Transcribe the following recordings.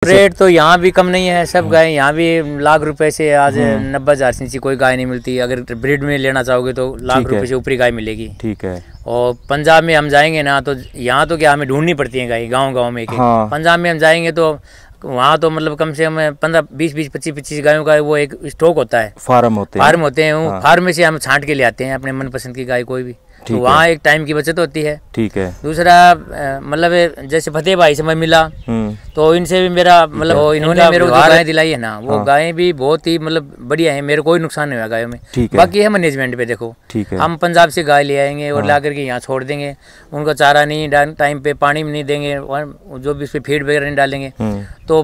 Rate तो यहाँ भी कम नहीं है, सब गाय यहाँ भी लाख रुपए से आज 90,000 से नीचे कोई गाय नहीं मिलती। अगर ब्रीड में लेना चाहोगे तो लाख रुपए से ऊपरी गाय मिलेगी। ठीक है। और पंजाब में हम जाएंगे ना तो यहाँ तो क्या हमें ढूंढनी पड़ती है गाय गांव में। हाँ। पंजाब में हम जाएंगे तो वहाँ तो मतलब कम से कम 15, 20, 25 गायों का वो एक स्टॉक होता है, फार्म होते हैं। हाँ। फार्म में से हम छांट के ले आते हैं अपने मनपसंद की गाय कोई भी, तो वहाँ एक टाइम की बचत होती है। ठीक है। दूसरा मतलब जैसे फतेह भाई से मैं मिला तो इनसे भी मेरा मतलब इन्होंने मेरे को गाय दिलाई है ना, वो गायें भी बहुत ही मतलब बढ़िया है, मेरे कोई नुकसान नहीं हुआ गायों में। बाकी है मैनेजमेंट पे देखो, हम पंजाब से गाय ले आएंगे और ला करके यहाँ छोड़ देंगे, उनको चारा नहीं टाइम पे, पानी भी नहीं देंगे, जो भी उस पर फीड वगैरह नहीं डालेंगे तो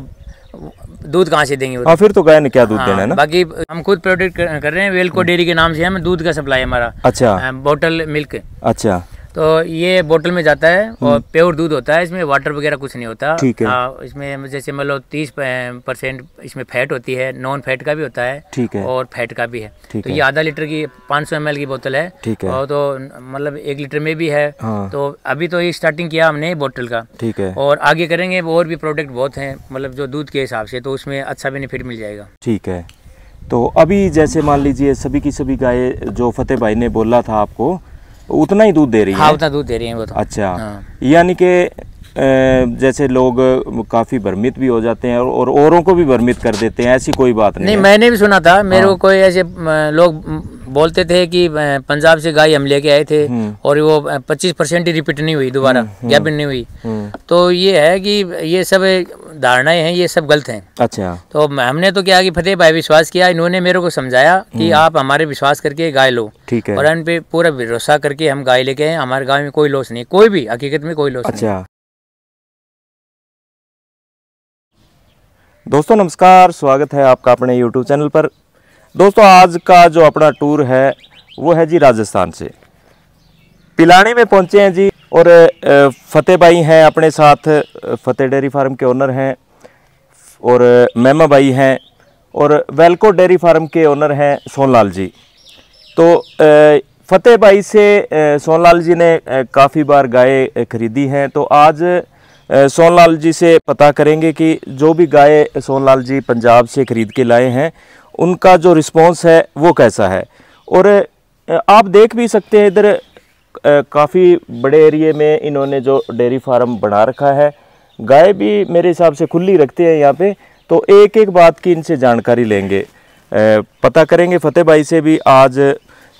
दूध कहाँ से देंगे? फिर तो गाय ने क्या दूध देना है ना। बाकी हम खुद प्रोडक्ट कर रहे हैं, वेलको डेयरी के नाम से हमें दूध का सप्लाई हमारा। अच्छा। बोतल मिल्क। अच्छा। तो ये बोतल में जाता है और प्योर दूध होता है, इसमें वाटर वगैरह कुछ नहीं होता। ठीक है। इसमें जैसे मतलब 30% इसमें फैट होती है, नॉन फैट का भी होता है। ठीक है। और फैट का भी है। तो ये आधा लीटर की 500 ml की बोतल है। ठीक है। और तो मतलब 1 लीटर में भी है। हाँ। तो अभी तो ये स्टार्टिंग किया हमने बोतल का। ठीक है। और आगे करेंगे, और भी प्रोडक्ट बहुत हैं मतलब जो दूध के हिसाब से, तो उसमें अच्छा बेनिफिट मिल जाएगा। ठीक है। तो अभी जैसे मान लीजिए सभी की सभी गाय जो फतेह भाई ने बोला था आपको उतना ही दूध दे रही है? हाँ, उतना दूध दे रही है वो तो। अच्छा। हाँ। यानी कि जैसे लोग काफी भ्रमित भी हो जाते हैं और औरों को भी भ्रमित कर देते हैं, ऐसी कोई बात नहीं है। मैंने भी सुना था, मेरे को कोई ऐसे लोग बोलते थे कि पंजाब से गाय हम लेके आए थे और वो 25% ही रिपीट नहीं हुई, दोबारा गैप नहीं हुई। तो ये है कि ये सब धारणाएं हैं, ये सब गलत हैं। अच्छा। तो हमने तो क्या कि फतेह भाई विश्वास किया, इन्होंने मेरे को समझाया कि आप हमारे विश्वास करके गाय लो। ठीक है। और इन पे पूरा भरोसा करके हम गाय लेके आए, हमारे गाँव में कोई लॉस नहीं, कोई भी हकीकत में कोई लॉस नहीं। दोस्तों नमस्कार, स्वागत है आपका अपने YouTube चैनल पर। दोस्तों आज का जो अपना टूर है वो है जी राजस्थान से, पिलानी में पहुंचे हैं जी। और फतेह भाई हैं अपने साथ, फतेह डेयरी फार्म के ओनर हैं, और मेमा भाई हैं, और वेलको डेयरी फार्म के ओनर हैं सोनलाल जी। तो फतेह भाई से सोनलाल जी ने काफ़ी बार गाय खरीदी हैं, तो आज सोनलाल जी से पता करेंगे कि जो भी गाय सोनलाल जी पंजाब से ख़रीद के लाए हैं उनका जो रिस्पांस है वो कैसा है। और आप देख भी सकते हैं इधर काफ़ी बड़े एरिए में इन्होंने जो डेयरी फार्म बना रखा है, गाय भी मेरे हिसाब से खुली रखते हैं यहाँ पे। तो एक एक बात की इनसे जानकारी लेंगे, पता करेंगे फतेह भाई से भी आज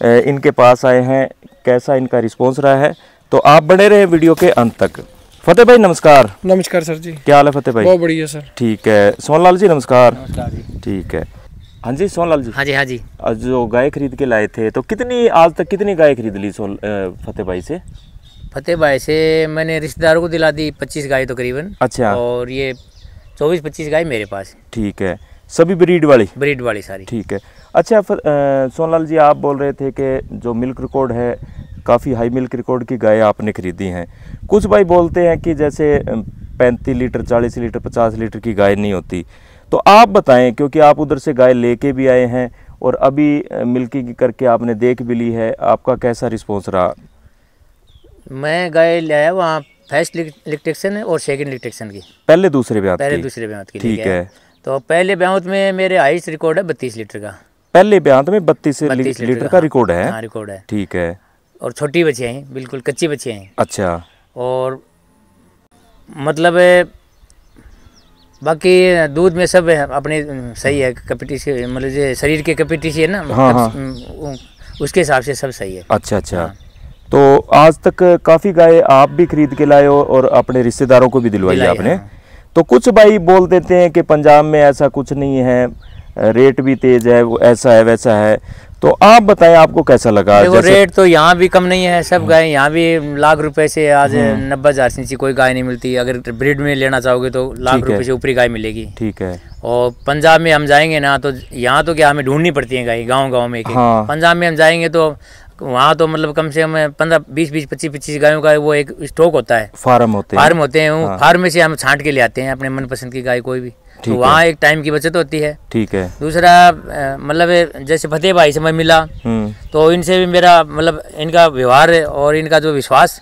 इनके पास आए हैं, कैसा इनका रिस्पॉन्स रहा है। तो आप बने रहे वीडियो के अंत तक। फतेह भाई नमस्कार। नमस्कार सर जी। क्या हाल है फतेह भाई? बहुत बढ़िया सर। ठीक है। सोनलाल जी नमस्कार। नमस्कार जी। ठीक है। हाँ जी सोनलाल जी। हाँ जी, हाँ जी। आज जो गाय खरीद के लाए थे तो आज तक कितनी गाय खरीद ली फतेह भाई से? फतेह भाई से मैंने रिश्तेदारों को दिला दी 25 गाय तकरीबन। अच्छा। और ये 24-25 गाय मेरे पास। ठीक है। सभी ब्रीड वाली सारी? ठीक है। अच्छा सोनलाल जी, आप बोल रहे थे कि जो मिल्क रिकॉर्ड है काफ़ी हाई मिल्क रिकॉर्ड की गाय आपने खरीदी हैं। कुछ भाई बोलते हैं कि जैसे 35 लीटर 40 लीटर 50 लीटर की गाय नहीं होती, तो आप बताएं, क्योंकि आप उधर से गाय लेके भी आए हैं और अभी मिल्किंग करके आपने देख भी ली है, आपका कैसा रिस्पॉन्स रहा? मैं गाय ले आया वहाँ फर्स्ट लैक्टेशन और सेकंड लैक्टेशन की, पहले दूसरे ब्यात की। ठीक है। तो पहले ब्यात में मेरे हाईएस्ट रिकॉर्ड है 32 लीटर का। पहले ब्यात में 32 लीटर का रिकॉर्ड है? हाँ, रिकॉर्ड है। ठीक है। और छोटी बच्चियाँ हैं, बिल्कुल कच्ची बच्चियाँ हैं। अच्छा। और मतलब बाकी दूध में सब अपने सही है, कैपेसिटी से मतलब जो शरीर के कैपेसिटी से है ना। हाँ। उसके हिसाब से सब सही है। अच्छा अच्छा। हाँ। तो आज तक काफ़ी गाय आप भी खरीद के लाए हो और अपने रिश्तेदारों को भी दिलवाई आपने। हाँ। तो कुछ भाई बोल देते हैं कि पंजाब में ऐसा कुछ नहीं है, रेट भी तेज है, ऐसा है वैसा है। तो आप बताएं आपको कैसा लगा? देखो रेट तो यहाँ भी कम नहीं है, सब गाय यहाँ भी लाख रुपए से आज 90,000 से नीचे कोई गाय नहीं मिलती। अगर ब्रीड में लेना चाहोगे तो लाख रुपए से ऊपरी गाय मिलेगी। ठीक है। और पंजाब में हम जाएंगे ना तो यहाँ तो क्या हमें ढूंढनी पड़ती है गाय गाँव में। हाँ। पंजाब में हम जाएंगे तो वहाँ तो मतलब कम से कम 15, 20, 25 गायों का वो एक स्टॉक होता है, फार्म होते हैं। हाँ। फार्म में से हम छांट के ले आते हैं अपने मनपसंद की गाय कोई भी, तो वहाँ एक टाइम की बचत होती है। ठीक है। दूसरा मतलब जैसे फतेह भाई से मैं मिला तो इनसे भी मेरा मतलब इनका व्यवहार और इनका जो विश्वास।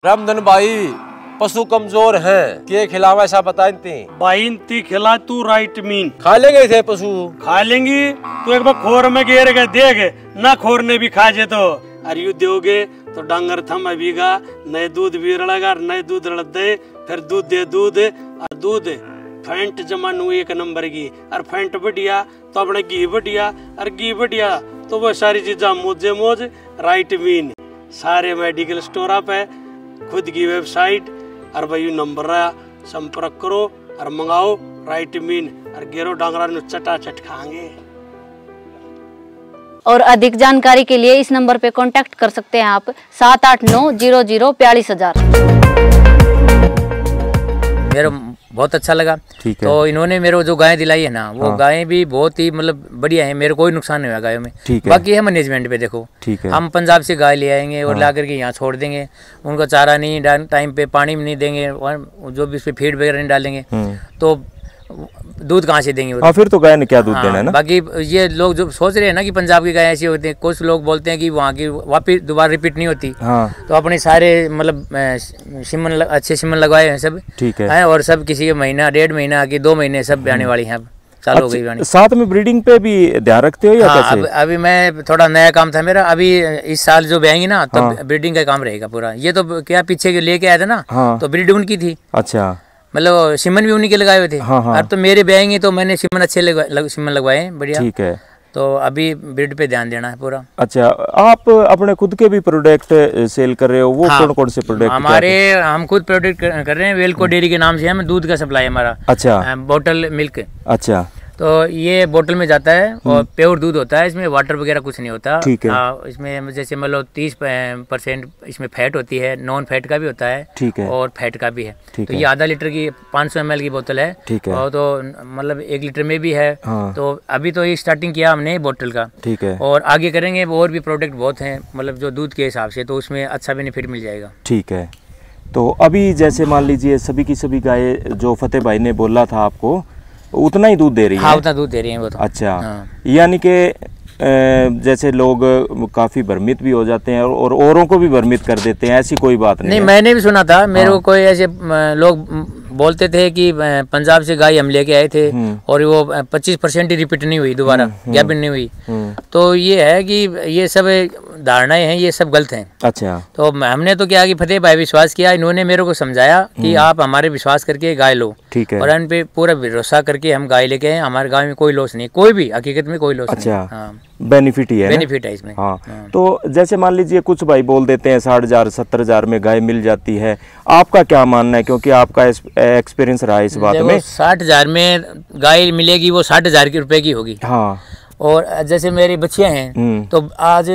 रामधन भाई पशु कमजोर हैं, क्या खिलावा ऐसा बताते? भाई ती खिला तू राइट मीन खा लेंगे थे पशु, खा लेंगी तो एक बार खोर में घेर के देख ना, खोर ने भी खा जे तो अरे यू दोगे तो डांगर थम अभीगा नए दूध भी रड़ेगा, नए दूध रड़ दे, फिर दूध दे दूध और दूध फेंट जमा नू एक नंबर की, और फेंट बढ़िया तो अपने घी बढ़िया, और घी बढ़िया तो वो सारी चीजा मोजे मोज। राइट मीन सारे मेडिकल स्टोर आप है, खुद की वेबसाइट और भाई नंबर संपर्क करो और मंगाओ राइट मीन, और गेरो डांगरा नु चटाचट खाएंगे। और अधिक जानकारी के लिए इस नंबर पे कांटेक्ट कर सकते हैं आप 78900 मेरा बहुत अच्छा लगा। ठीक है। तो इन्होंने मेरे को जो गायें दिलाई है ना, वो गायें भी बहुत ही मतलब बढ़िया है, मेरे कोई नुकसान नहीं हुआ गायों में। ठीक है। बाकी है मैनेजमेंट पे देखो, ठीक है। हम पंजाब से गाय ले आएंगे और ला करके यहाँ छोड़ देंगे, उनको चारा नहीं टाइम पे, पानी भी नहीं देंगे, जो भी उसपे फीड वगैरह नहीं डालेंगे तो दूध कहाँ से देंगे? फिर तो गाय ने क्या दूध देना है ना। बाकी ये लोग जो सोच रहे हैं ना कि पंजाब की गाय ऐसी होती है, कुछ लोग बोलते हैं कि वहाँ की वापिस दोबारा रिपीट नहीं होती। तो अपने सारे मतलब सिमन अच्छे सिमन लगवाए हैं सब। ठीक है। और सब किसी के महीना 1.5 महीना की 2 महीने सब आने वाली हैं, चालू हो गई। साथ में ब्रीडिंग पे भी ध्यान रखते हो या कैसे? अभी मैं थोड़ा नया काम था मेरा, अभी इस साल जो ब्याएंगी ना तब ब्रीडिंग का काम रहेगा पूरा। ये तो क्या पीछे लेके आया था ना, तो ब्रीड उनकी थी। अच्छा, मतलब सिमन भी उन्हीं के लगाए हुए थे। अब तो मेरे ब्याएंगे तो मैंने सिमन अच्छे सिमन लगवाए बढ़िया। ठीक है। तो अभी ब्रीड पे ध्यान देना है पूरा। अच्छा, आप अपने खुद के भी प्रोडक्ट सेल कर रहे हो, वो कौन कौन से प्रोडक्ट? हमारे हम खुद प्रोडक्ट कर रहे हैं, वेलको डेयरी के नाम से हमें दूध का सप्लाई हमारा। अच्छा। बोतल मिल्क। अच्छा। तो ये बोतल में जाता है और प्योर दूध होता है, इसमें वाटर वगैरह कुछ नहीं होता। ठीक है। इसमें जैसे मतलब 30% इसमें फैट होती है, नॉन फैट का भी होता है। ठीक है। और फैट का भी है। तो ये आधा लीटर की 500 ml की बोतल है। ठीक है। और तो मतलब 1 लीटर में भी है। तो अभी तो ये स्टार्टिंग किया हमने बोतल का। ठीक है। और आगे करेंगे, और भी प्रोडक्ट बहुत हैं मतलब जो दूध के हिसाब से, तो उसमें अच्छा बेनिफिट मिल जाएगा। ठीक है। तो अभी जैसे मान लीजिए सभी की सभी गाय जो फतेह भाई ने बोला था आपको, उतना ही दूध दे रही है? हाँ, उतना दूध दे रही है वो तो। अच्छा। यानी कि जैसे लोग काफी भ्रमित भी हो जाते हैं और औरों को भी भ्रमित कर देते हैं, ऐसी कोई बात नहीं है? मैंने भी सुना था, मेरे को कोई ऐसे लोग बोलते थे कि पंजाब से गाय हम लेके आए थे और वो 25% ही रिपीट नहीं हुई, दोबारा गैप नहीं हुई। तो ये है कि ये सब धारणाएं हैं, ये सब गलत हैं। अच्छा। तो हमने तो क्या कि फतेह भाई विश्वास किया, इन्होंने मेरे को समझाया कि आप हमारे विश्वास करके गाय लो। ठीक है। और इन पे पूरा भरोसा करके हम गाय लेके आए, हमारे गाँव में कोई लॉस नहीं, कोई भी हकीकत में कोई लॉस नहीं। अच्छा, बेनिफिट ही है, बेनिफिट है इसमें। हाँ। तो जैसे मान लीजिए कुछ भाई बोल देते हैं 60,000 70,000 में गाय मिल जाती है, आपका क्या मानना है? क्योंकि आपका एक्सपीरियंस रहा है इस बात में। 60,000 में गाय मिलेगी, वो 60,000 रुपए की होगी। हाँ। और जैसे मेरी बच्चियां हैं तो आज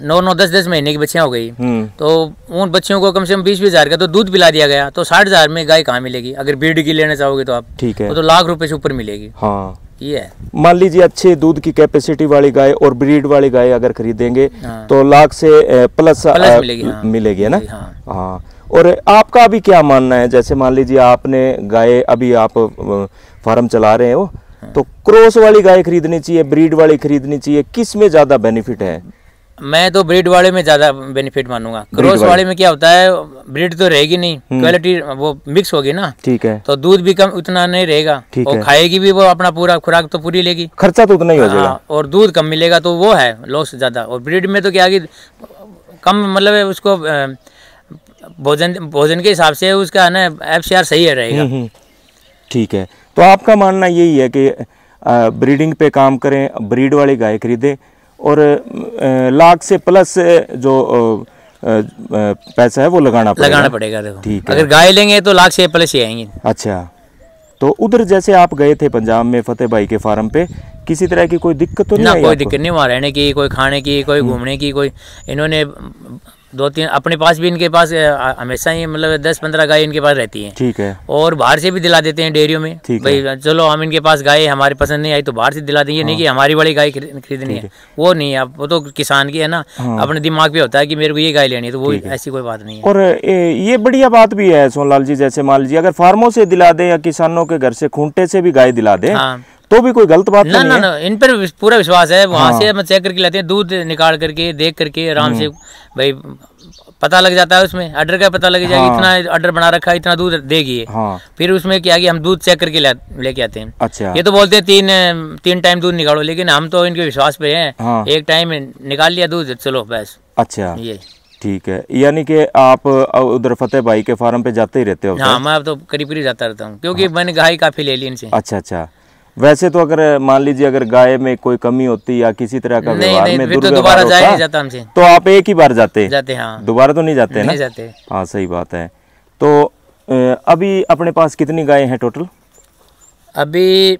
9 10 महीने की बच्चियां हो गई, तो उन बच्चियों को कम से कम 20,000 का तो दूध पिला दिया गया। तो 60,000 में गाय कहाँ मिलेगी? अगर ब्रीड की लेना चाहोगे तो आप, ठीक है, तो लाख रुपए से ऊपर मिलेगी। हाँ, ये है। मान लीजिए अच्छे दूध की कैपेसिटी वाली गाय और ब्रीड वाली गाय अगर खरीदेंगे तो लाख से प्लस मिलेगी, है ना? हाँ। और आपका भी क्या मानना है? जैसे मान लीजिए आपने गाय, अभी आप फार्म चला रहे हो, तो क्रॉस वाली गाय खरीदनी चाहिए, ब्रीड वाली खरीदनी चाहिए, किस में ज्यादा बेनिफिट है? मैं तो ब्रीड वाले में ज्यादा बेनिफिट मानूंगा। क्रॉस वाले में क्या होता है, ब्रीड तो रहेगी नहीं, क्वालिटी वो मिक्स होगी ना। ठीक है। तो दूध भी कम उतना नहीं रहेगा, और खाएगी भी वो अपना पूरा खुराक तो पूरी लेगी, खर्चा तो उतना ही हो जाएगा, और दूध कम मिलेगा, तो वो है लॉस ज्यादा। और ब्रीड में तो क्या कि कम मतलब उसको भोजन के हिसाब से उसका है ना FCR सही है रहेगा। ठीक है। तो आपका मानना यही है कि ब्रीडिंग पे काम करें, ब्रीड वाली गाय खरीदें, और लाख से प्लस जो पैसा है वो लगाना पड़ेगा। देखो, ठीक है। अगर गाय लेंगे तो लाख से प्लस ही आएंगे। अच्छा। तो उधर जैसे आप गए थे पंजाब में फतेह भाई के फार्म पे, किसी तरह की कोई दिक्कत तो नहीं आई? कोई दिक्कत नहीं, वहाँ रहने की, कोई खाने की, कोई घूमने की, कोई इन्होंने 2-3 अपने पास भी, इनके पास हमेशा ही मतलब 10-15 गाय इनके पास रहती हैं। ठीक है। और बाहर से भी दिला देते हैं डेयरियों में, भाई चलो हम इनके पास गाय हमारे पसंद नहीं आई तो बाहर से दिला देंगे। नहीं कि हमारी वाली गाय खरीदनी है, वो नहीं है। वो तो किसान की है ना, अपने दिमाग पे होता है कि मेरे को ये गाय लेनी है, तो वो ऐसी कोई बात नहीं है। और ये बढ़िया बात भी है सोनलाल जी, जैसे मान लीजिए अगर फार्मों से दिला दे या किसानों के घर से खूंटे से भी गाय दिला दे, तो भी कोई गलत बात नहीं है? ना, इन पर पूरा विश्वास है। वहाँ से हम चेक करके लाते हैं, दूध निकाल करके देख करके आराम से, भाई पता लग जाता है उसमें, ऑर्डर का पता लग जाएगा, इतना ऑर्डर बना रखा है, इतना दूध देगी। फिर उसमें क्या कि हम दूध चेक करके लेके आते हैं। अच्छा। ये तो बोलते हैं तीन टाइम दूध निकालो, लेकिन हम तो इनके विश्वास पे हैं। एक टाइम निकाल लिया दूध, चलो बस। अच्छा, ये ठीक है। यानी कि आप उधर फतेह भाई के फार्म पे जाते ही रहते हो? हाँ, मैं तो करीब करीब जाता रहता हूँ, क्योंकि मैंने गाय काफी ले ली इनसे। अच्छा अच्छा। वैसे तो अगर मान लीजिए अगर गाय में कोई कमी होती या किसी तरह का व्यवहार में दोबारा जाया नहीं जाता हमसे, तो आप एक ही बार जाते? हाँ। दोबारा तो नहीं जाते ना? नहीं जाते। हाँ, सही बात है। तो अभी अपने पास कितनी गाय हैं टोटल? अभी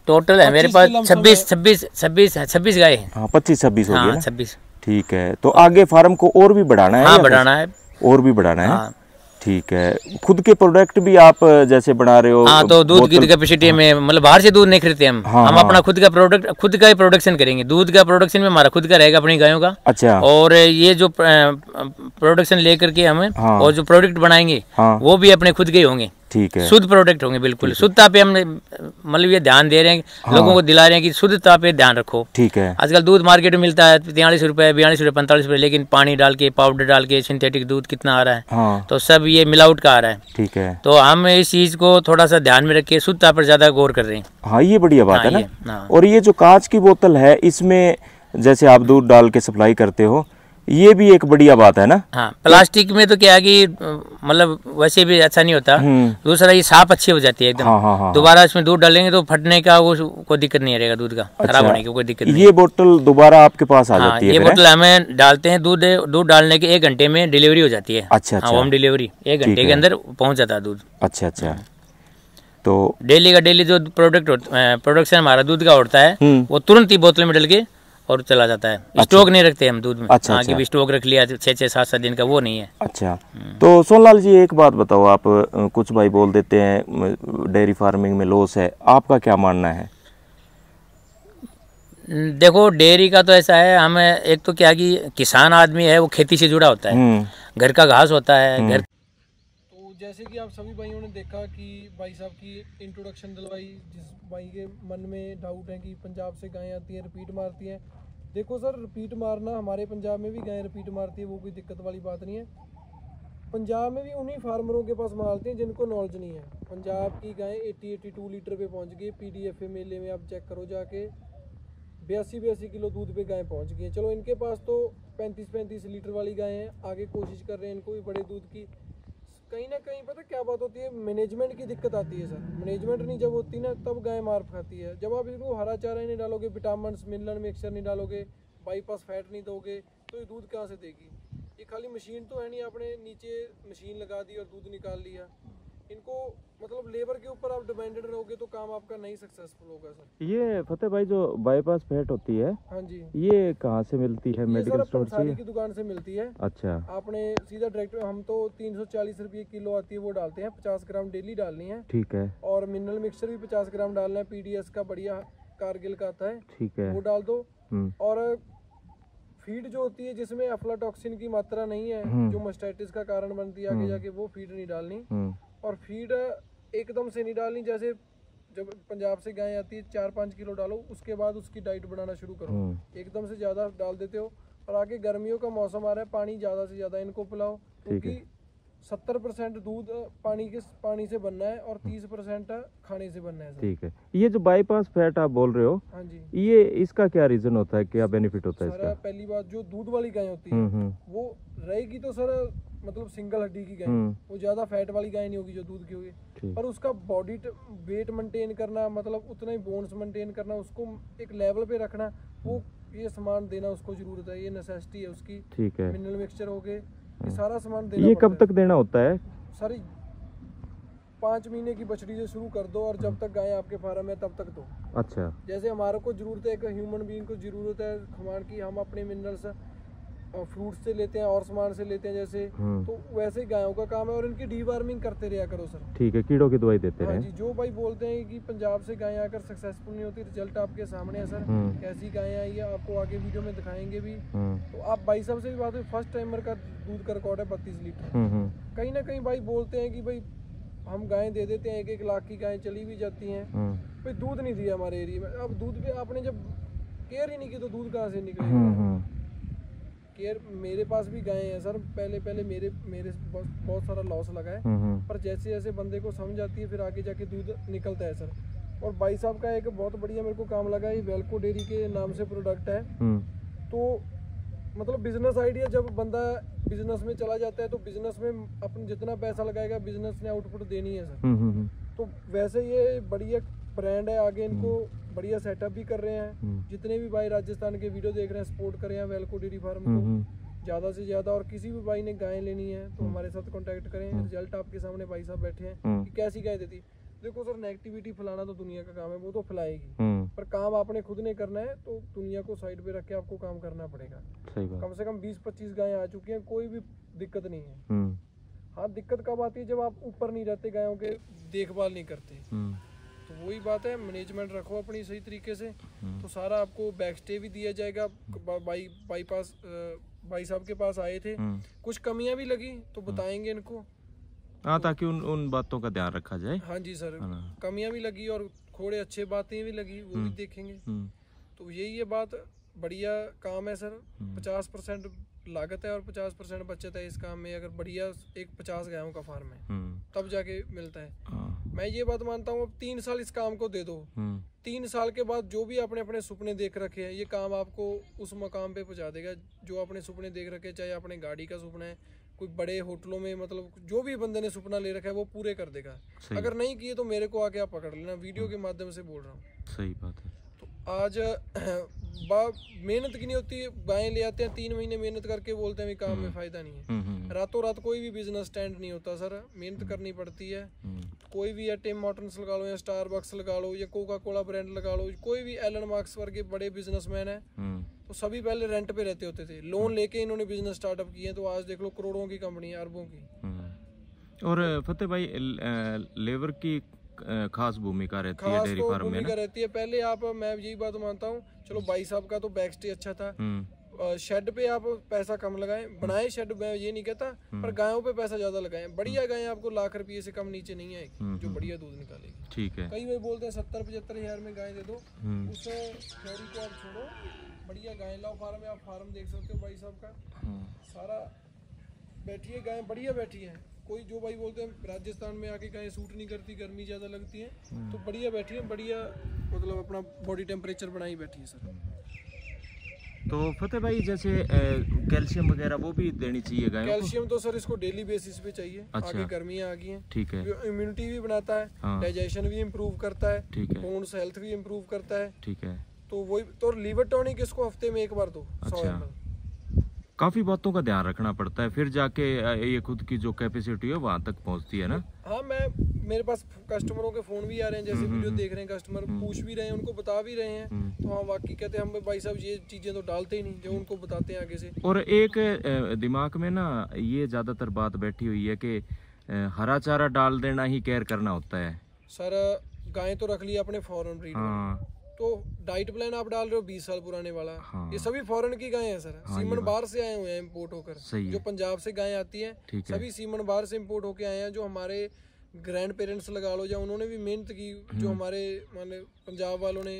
टोटल है मेरे पास 26 गाय हैं। हाँ, 25-26 हो गए ना? 26। ठीक है। तो आगे फार्म को और भी बढ़ाना है? हाँ, बढ़ाना है, और भी बढ़ाना है। ठीक है। खुद के प्रोडक्ट भी आप जैसे बना रहे हो? हाँ, तो दूध की कैपेसिटी में, मतलब बाहर से दूध नहीं खरीदते हम। हम अपना खुद का प्रोडक्ट, खुद का ही प्रोडक्शन करेंगे। दूध का प्रोडक्शन में हमारा खुद का रहेगा, अपनी गायों का। अच्छा। और ये जो प्रोडक्शन लेकर के हमें और जो प्रोडक्ट बनाएंगे वो भी अपने खुद के ही होंगे। ठीक है। शुद्ध प्रोडक्ट होंगे, बिल्कुल शुद्धता पे हम मतलब ये ध्यान दे रहे हैं, लोगों को दिला रहे हैं कि शुद्धता पे ध्यान रखो। ठीक है। आजकल दूध मार्केट में मिलता है 43 रुपए, 42 रुपए, 45 रुपए, लेकिन पानी डाल के, पाउडर डाल के सिंथेटिक दूध कितना आ रहा है। तो सब ये मिलावट का आ रहा है। ठीक है। तो हम इस चीज को थोड़ा सा ध्यान में रख के शुद्धता पर ज्यादा गौर कर रहे हैं। हाँ, ये बढ़िया बात है ना। और ये जो कांच की बोतल है, इसमें जैसे आप दूध डाल के सप्लाई करते हो, ये भी एक बढ़िया बात है ना। हाँ, प्लास्टिक में तो क्या है कि मतलब वैसे भी अच्छा नहीं होता। दूसरा ये साफ अच्छी हो जाती है एकदम। हाँ। दोबारा इसमें दूध डालेंगे तो फटने का वो कोई दिक्कत नहीं रहेगा, दूध का खराब होने की कोई दिक्कत नहीं। ये बोतल दोबारा आपके पास आ जाती है? ये बोतल हमें डालते हैं, दूध डालने के 1 घंटे में डिलीवरी हो जाती है। अच्छा। होम डिलीवरी 1 घंटे के अंदर पहुँच जाता है दूध। अच्छा अच्छा। तो डेली का डेली जो प्रोडक्शन हमारा दूध का होता है, वो तुरंत ही बोतल में डाल के और चला जाता है। अच्छा। स्टॉक नहीं रखते हम दूध में। अच्छा। कि भी स्टॉक रख लिया 6-6, 7-7 दिन का, वो नहीं है। अच्छा। तो सोनलाल जी, एक बात बताओ, आप कुछ भाई बोल देते हैं डेयरी फार्मिंग में लॉस है, आपका क्या मानना है? देखो, डेयरी का तो ऐसा है, हमें एक तो क्या कि किसान आदमी है, वो खेती से जुड़ा होता है, घर का घास होता है, घर। तो जैसे कि आप सभी भाइयों ने देखा कि भाई साहब की इंट्रोडक्शन दिलवाई, जिस भाई के मन में डाउट है कि पंजाब से गायें आती हैं, रिपीट मारती हैं। देखो सर, रिपीट मारना, हमारे पंजाब में भी गायें रिपीट मारती है, वो कोई दिक्कत वाली बात नहीं है। पंजाब में भी उन्हीं फार्मरों के पास मारते हैं जिनको नॉलेज नहीं है। पंजाब की गायें 80-82 लीटर पे पहुंच गई। PDFA मेले में आप चेक करो जाके, 82 किलो दूध पे गायें पहुंच गई हैं। चलो, इनके पास तो 35 लीटर वाली गायें हैं, आगे कोशिश कर रहे हैं इनको भी बड़े दूध की। कहीं ना कहीं पता क्या बात होती है, मैनेजमेंट की दिक्कत आती है सर। मैनेजमेंट नहीं जब होती ना, तब गाय मार खाती है। जब आप इनको हरा चारा नहीं डालोगे, विटामिन मिनरल मिक्सचर नहीं डालोगे, बाईपास फैट नहीं दोगे, तो ये दूध कहाँ से देगी? ये खाली मशीन तो है नहीं, आपने नीचे मशीन लगा दी और दूध निकाल लिया। इनको मतलब लेबर के ऊपर आप डिपेंडेंट रहोगे तो काम आपका नहीं सक्सेसफुल होगा सर। ये फतेह भाई, जो बाईपास फैट होती है, हाँ जी, ये कहाँ से मिलती है? मेडिकल स्टोर की दुकान से मिलती है। अच्छा। आपने सीधा डायरेक्ट, हम तो 340 रुपये किलो आती है, वो डालते हैं। 50 ग्राम डेली डालनी है। ठीक है। और मिनरल मिक्सचर भी 50 ग्राम डालना है। PDS का बढ़िया कारगिल का आता है। ठीक है, वो डाल दो। और फीड जो होती है जिसमें अफ्लाटॉक्सिन की मात्रा नहीं है, जो मास्टाइटिस का कारण बनती है आगे जाके, वो फीड नहीं डालनी। और फीड एकदम से नहीं डालनी। जैसे जब पंजाब से गाय आती है 4-5 किलो डालो, उसके बाद उसकी डाइट बनाना शुरू करो। एकदम से ज़्यादा डाल देते हो। और आगे गर्मियों का मौसम आ रहा है, पानी ज़्यादा से ज़्यादा इनको पिलाओ, क्योंकि 70% दूध पानी से बनना है और 30% खाने से बनना है। ठीक है। ये जो बाईपास फैट आप बोल रहे हो, हाँ जी, ये इसका क्या रीजन होता है, क्या बेनिफिट होता है इसका? पहली बात, जो दूध वाली गाय होती है वो रहेगी तो सर मतलब सिंगल हड्डी की गाय, वो ज्यादा फैट वाली गाय नहीं होगी जो दूध की होगी। पर उसका बॉडी वेट मेंटेन करना, मतलब उतना ही बोन्स मेंटेन करना, उसको एक लेवल पे रखना, वो ये सामान देना उसको जरूरत है, ये नेसेसिटी है उसकी। ठीक है। मिनरल मिक्सचर हो गए, ये सारा सामान देना। ये कब तक देना होता है सर? 5 महीने की बछड़ी से शुरू कर दो और जब तक गाय आपके फार्म है तब तक दो। अच्छा। जैसे हमारे को जरूरत है, एक ह्यूमन बीइंग को जरूरत है खाने की, हम अपने मिनरल्स फ्रूट से लेते हैं और सामान से लेते हैं जैसे, तो वैसे ही गायों का काम है। और इनकी डीवार्मिंग करते रहा करो सर। ठीक है, कीड़ों की दवाई देते हैं। जी, जो भाई बोलते हैं कि पंजाब से गायें आकर सक्सेसफुल नहीं होती, रिजल्ट आपके सामने है सर। कैसी गायें आई है आपको आगे वीडियो में दिखाएंगे भी। तो आप भाई साहब से भी बात हुई, फर्स्ट टाइमर का दूध का रिकॉर्ड है 32 लीटर। कहीं ना कहीं भाई बोलते हैं कि भाई हम गायें दे देते हैं, 1-1 लाख की गायें चली भी जाती हैं, भाई दूध नहीं दिया हमारे एरिया में। अब दूध पे आपने जब केयर ही नहीं की तो दूध कहाँ से निकलेगा? केयर मेरे पास भी गायें हैं सर, पहले मेरे बहुत सारा लॉस लगा है, पर जैसे जैसे बंदे को समझ आती है फिर आगे जाके दूध निकलता है सर। और भाई साहब का एक बहुत बढ़िया मेरे को काम लगा, ये वेल्को डेयरी के नाम से प्रोडक्ट है। तो मतलब बिजनेस आइडिया, जब बंदा बिजनेस में चला जाता है तो बिजनेस में अपन जितना पैसा लगाएगा बिजनेस ने आउटपुट देनी है सर। तो वैसे ये बढ़िया ब्रांड है, आगे इनको बढ़िया सेटअप भी कर रहे हैं। जितने भी भाई राजस्थान के वीडियो देख रहे हैं, सपोर्ट करें वेल्को डेयरी फार्म को ज़्यादा से ज़्यादा। और किसी भी भाई ने गाय लेनी है तो हमारे साथ कांटेक्ट करें। रिजल्ट आपके सामने भाई साहब बैठे हैं कि कैसी गाय देती। देखो सर, नेगेटिविटी फैलाना तो दुनिया का काम है, वो तो फैलाएगी, पर काम आपने खुद ने करना है। तो दुनिया को साइड पे रख के आपको काम करना पड़ेगा। कम से कम 20-25 गायें आ चुकी हैं, कोई भी दिक्कत नहीं है। हाँ, दिक्कत कब आती है? जब आप ऊपर नहीं रहते, गायों के देखभाल नहीं करते। तो वही बात है, मैनेजमेंट रखो अपनी सही तरीके से, तो सारा आपको बैक स्टे भी दिया जाएगा। भाई साहब के पास आए थे, कुछ कमियां भी लगी तो बताएंगे इनको, हाँ, ताकि उन बातों का ध्यान रखा जाए। हाँ जी सर, कमियां भी लगी और थोड़े अच्छे बातें भी लगी, वो भी देखेंगे। तो यही है बात, बढ़िया काम है सर। 50% लागत है और 50% बचत है इस काम में। अगर बढ़िया एक 50 गायों का फार्म है तब जाके मिलता है। मैं ये बात मानता हूँ, अब 3 साल इस काम को दे दो, 3 साल के बाद जो भी आपने अपने सुपने देख रखे हैं, ये काम आपको उस मकाम पे पहुंचा देगा जो आपने सुपने देख रखे हैं। चाहे अपने गाड़ी का सुपना है, कोई बड़े होटलों में, मतलब जो भी बंदे ने सुपना ले रखा है वो पूरे कर देगा। अगर नहीं किए तो मेरे को आके आप पकड़ लेना, वीडियो के माध्यम से बोल रहा हूँ। सही बात है। तो आज मेहनत की नहीं होती, गायें ले आते हैं, 3 महीने मेहनत करके बोलते हैं काम में फायदा नहीं है। रातों रात कोई भी बिजनेस स्टैंड नहीं होता सर, मेहनत करनी पड़ती है। कोई भी है, टिम हॉर्टन्स लगा लो या स्टारबक्स लगा लो या कोका कोला ब्रांड लगा लो, कोई भी एलन मार्क्स वर्गे बड़े बिजनेसमैन है, तो सभी पहले रेंट पे रहते होते थे, लोन लेके इन्होंने बिजनेस स्टार्टअप किए। तो आज देख लो करोड़ों की कंपनी है, अरबों की। और फतेह भाई, लेबर की खास भूमिका रहती है डेयरी फार्म में ना? रहती है। पहले मैं यही बात मानता हूँ, चलो भाई साहब का तो बैक स्टे अच्छा था, शेड पे आप पैसा कम लगाएं, बनाए शेड, मैं ये नहीं कहता, पर गायों पे पैसा ज्यादा लगाएं। बढ़िया गायें आपको लाख रुपये से कम नीचे नहीं आएगी जो बढ़िया दूध निकालेगी। ठीक है, कई वे बोलते हैं 70-75 हज़ार में गाय दे दो, उस थ्योरी को आप छोड़ो, बढ़िया गाय लाओ। फार्म में आप फार्म देख सकते हो भाई साहब का, सारा बैठी है गायें, बढ़िया बैठी है। कोई जो भाई बोलते हैं राजस्थान में आके गायें सूट नहीं करती, गर्मी ज़्यादा लगती है, तो बढ़िया बैठी है, बढ़िया मतलब अपना बॉडी टेम्परेचर बनाई बैठी है सर। तो फतेह भाई, जैसे कैल्शियम वगैरह वो भी देनी चाहिए गायों को? कैल्शियम तो सर इसको डेली बेसिस पे चाहिए। अच्छा। आगे गर्मियाँ आ गई हैं, ठीक है, इम्यूनिटी भी बनाता है, डाइजेशन भी इम्प्रूव करता है, ठीक है, बोन्स हेल्थ भी इम्प्रूव करता है, ठीक है। तो वही तो लीवर टॉनिक इसको हफ्ते में 1 बार दो। अच्छा। काफी बातों का ध्यान रखना पड़ता है, फिर जाके ये खुद की जो कैपेसिटी है वहां तक पहुंचती है ना? हाँ, मेरे पास कस्टमरों के फोन भी आ रहे हैं, जैसे वीडियो देख रहे हैं कस्टमर, पूछ भी रहे हैं, उनको बता भी रहे हैं। तो हाँ, वाकई कहते हैं हम भाई साहब ये चीजें तो डालते ही नहीं, जो उनको बताते हैं आगे से। और एक दिमाग में ना ये ज्यादातर बात बैठी हुई है कि हरा चारा डाल देना ही केयर करना होता है। सर, गाय तो रख लिया अपने फॉरेन ब्रीड, तो डाइट प्लान आप डाल रहे हो 20 साल पुराने वाला। हाँ। ये सभी फॉरेन की गायें हैं सर। हाँ, सीमन बाहर से आए हुए हैं इम्पोर्ट होकर। जो पंजाब से गायें आती हैं सभी सीमन बाहर से इम्पोर्ट होके आए हैं। जो हमारे ग्रैंड पेरेंट्स लगा लो, या उन्होंने भी मेहनत की, जो हमारे माने पंजाब वालों ने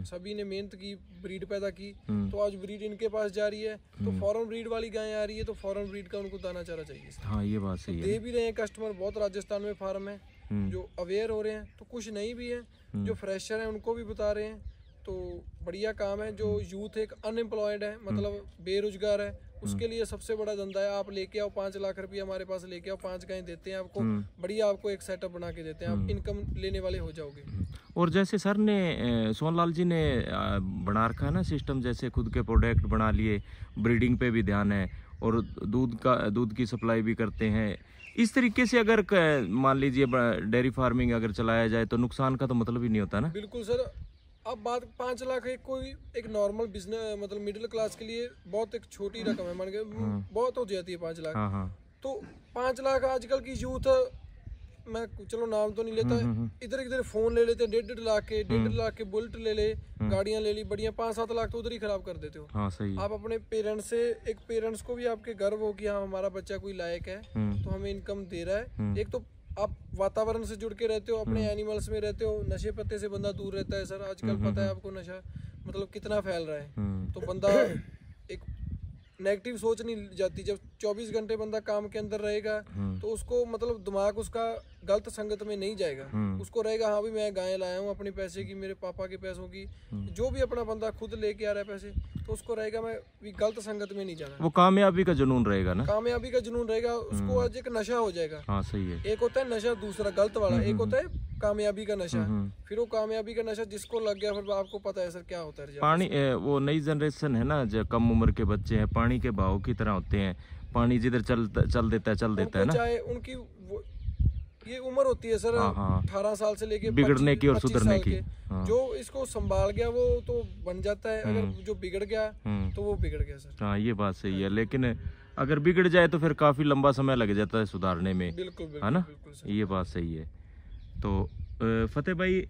सभी ने मेहनत की, ब्रीड पैदा की, तो आज ब्रीड इनके पास जा रही है। तो फॉरेन ब्रीड वाली गायें आ रही है, तो फॉरेन ब्रीड का उनको दाना चारा चाहिए। हाँ, ये बात सही है। दे भी रहे हैं कस्टमर, बहुत राजस्थान में फार्म है जो अवेयर हो रहे हैं, तो कुछ नहीं भी है जो फ्रेशर है उनको भी बता रहे हैं। तो बढ़िया काम है। जो यूथ एक अनएम्प्लॉयड है, मतलब बेरोजगार है, उसके लिए सबसे बड़ा धंधा है। आप लेके आओ 5 लाख रुपए हमारे पास लेके आओ, 5 गायें देते हैं आपको, बढ़िया आपको एक सेटअप बना के देते हैं, आप इनकम लेने वाले हो जाओगे। और जैसे सर ने सोनलाल जी ने बना रखा है ना सिस्टम, जैसे खुद के प्रोडक्ट बना लिए, ब्रीडिंग पे भी ध्यान है और दूध की सप्लाई भी करते हैं। इस तरीके से अगर मान लीजिए डेयरी फार्मिंग अगर चलाया जाए तो नुकसान का तो मतलब ही नहीं होता ना? बिल्कुल सर। अब बात 5 लाख है, कोई एक नॉर्मल बिजनेस मतलब मिडिल क्लास के लिए बहुत एक छोटी रकम है, मान के बहुत हो जाती है 5 लाख। तो 5 लाख आजकल की यूथ, मैं चलो नाम तो नहीं लेता, इधर इधर फोन ले लेते हैं 1.5 लाख के, 1.5 लाख के बुलेट ले ले, गाड़ियां ले ली बढ़िया, 5-7 लाख तो उधर ही खराब कर देते हो। हाँ, सही। आप अपने पेरेंट्स से, एक पेरेंट्स को भी आपके गर्व हो कि हाँ हमारा बच्चा कोई लायक है, तो हमें इनकम दे रहा है। एक तो आप वातावरण से जुड़ के रहते हो, अपने एनिमल्स में रहते हो, नशे पत्ते से बंदा दूर रहता है सर। आजकल पता है आपको नशा मतलब कितना फैल रहा है, तो बंदा एक नेगेटिव सोच नहीं जाती। जब 24 घंटे बंदा काम के अंदर रहेगा तो उसको मतलब दिमाग उसका गलत संगत में नहीं जाएगा। उसको रहेगा हाँ भी मैं गाय लाया हूँ अपने पैसे की, मेरे पापा के पैसों की, जो भी अपना बंदा खुद लेके आ रहा है पैसे, तो उसको रहेगा मैं भी गलत संगत में नहीं जाना। वो कामयाबी का जुनून रहेगा ना, कामयाबी का जुनून रहेगा उसको। आज एक नशा हो जाएगा। हाँ सही है। एक होता है नशा दूसरा गलत वाला, एक होता है कामयाबी का नशा। फिर वो कामयाबी का नशा जिसको लग गया फिर आपको पता है सर क्या होता है। पानी वो नई जनरेशन है ना, जो कम उम्र के बच्चे हैं, पानी के बहाव की तरह होते हैं। पानी जिधर चल देता है ना, चाहे उनकी ये उम्र होती है सर 18 साल से लेके बिगड़ने की और सुधरने की। जो इसको संभाल गया वो तो बन जाता है, अगर जो बिगड़ गया तो वो बिगड़ गया सर। हाँ ये बात सही है, लेकिन अगर बिगड़ जाए तो फिर काफी लंबा समय लग जाता है सुधारने में। बिल्कुल है ना, ये बात सही है। तो फतेह भाई,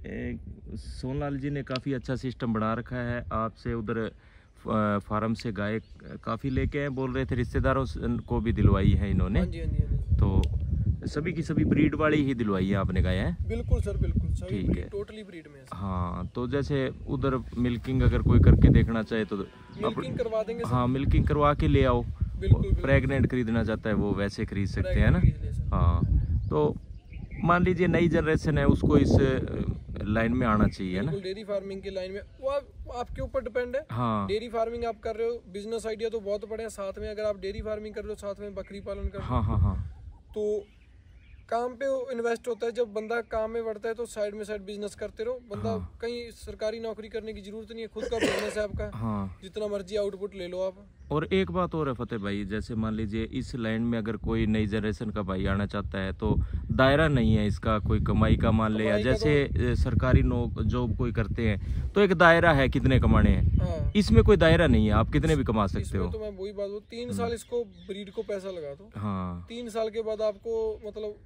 सोनलाल जी ने काफ़ी अच्छा सिस्टम बना रखा है। आपसे उधर फार्म से गाय काफ़ी लेके आए, बोल रहे थे रिश्तेदारों को भी दिलवाई है इन्होंने। हाँ जी। तो सभी की सभी ब्रीड वाली ही दिलवाई है आपने गाय है? बिल्कुल सर, बिल्कुल सभी ठीक है, टोटली ब्रीड में है। हाँ, तो जैसे उधर मिल्किंग अगर कोई करके देखना चाहे तो मिल्किंग करवा देंगे। हाँ, मिल्किंग करवा के ले आओ। प्रेग्नेंट खरीदना चाहता है वो वैसे खरीद सकते हैं ना। हाँ, तो मान लीजिए नई जनरेशन है, उसको इस लाइन में आना चाहिए ना, डेयरी फार्मिंग की लाइन में। वो आपके ऊपर डिपेंड है। हाँ, डेयरी फार्मिंग आप कर रहे हो, बिजनेस आइडिया तो बहुत बढ़िया। साथ में अगर आप डेयरी फार्मिंग कर रहे हो, साथ में बकरी पालन कर रहे हो, हाँ, तो काम पे इन्वेस्ट होता है। जब बंदा काम में बढ़ता है तो साइड में साइड बिजनेस करते रहो। बंदा कहीं सरकारी नौकरी करने की जरूरत नहीं है, खुद का बिजनेस है आपका। जितना मर्जी आउटपुट ले लो आप। और एक बात और है फतेह भाई, जैसे मान लीजिए इस लाइन में अगर कोई नई जनरेशन का भाई आना चाहता है तो दायरा नहीं है इसका, कोई कमाई का मान ले, या जैसे सरकारी जॉब कोई करते हैं तो एक दायरा है कितने कमाने हैं। इसमें कोई दायरा नहीं है, आप कितने भी कमा सकते हो। तो मैं वही बात बोलूं, 3 साल इसको ब्रीड को पैसा लगा दो। हाँ, 3 साल के बाद आपको मतलब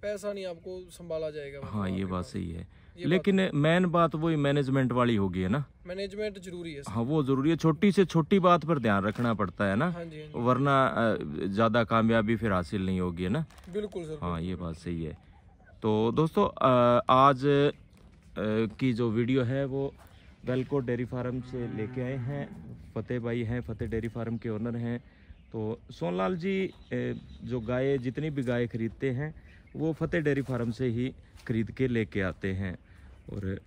पैसा नहीं आपको संभाला जाएगा। हाँ, ये बात सही है, लेकिन मेन बात वही मैनेजमेंट वाली होगी है ना। मैनेजमेंट जरूरी है। हाँ, वो जरूरी है। छोटी से छोटी बात पर ध्यान रखना पड़ता है ना। हाँ जी। वरना ज्यादा कामयाबी फिर हासिल नहीं होगी है ना। बिल्कुल सर। हाँ, ये बात सही है। तो दोस्तों, आज की जो वीडियो है वो वेलकोट डेयरी फार्म से लेके आए हैं। फतेह भाई हैं, फतेह डेयरी फार्म के ओनर हैं। तो सोनलाल जी जो गाय जितनी भी गाय खरीदते हैं वो फतेह डेयरी फार्म से ही खरीद के लेके आते हैं, और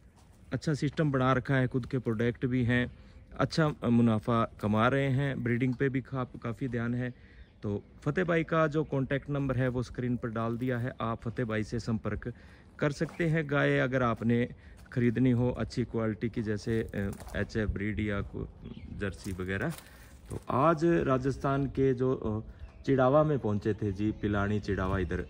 अच्छा सिस्टम बना रखा है। खुद के प्रोडक्ट भी हैं, अच्छा मुनाफा कमा रहे हैं, ब्रीडिंग पे भी काफ़ी ध्यान है। तो फतेह भाई का जो कॉन्टैक्ट नंबर है वो स्क्रीन पर डाल दिया है, आप फतेह भाई से संपर्क कर सकते हैं। गाय अगर आपने ख़रीदनी हो अच्छी क्वालिटी की, जैसे HF ब्रीड या जर्सी वगैरह। तो आज राजस्थान के जो चिड़ावा में पहुंचे थे जी, पिलानी चिड़ावा इधर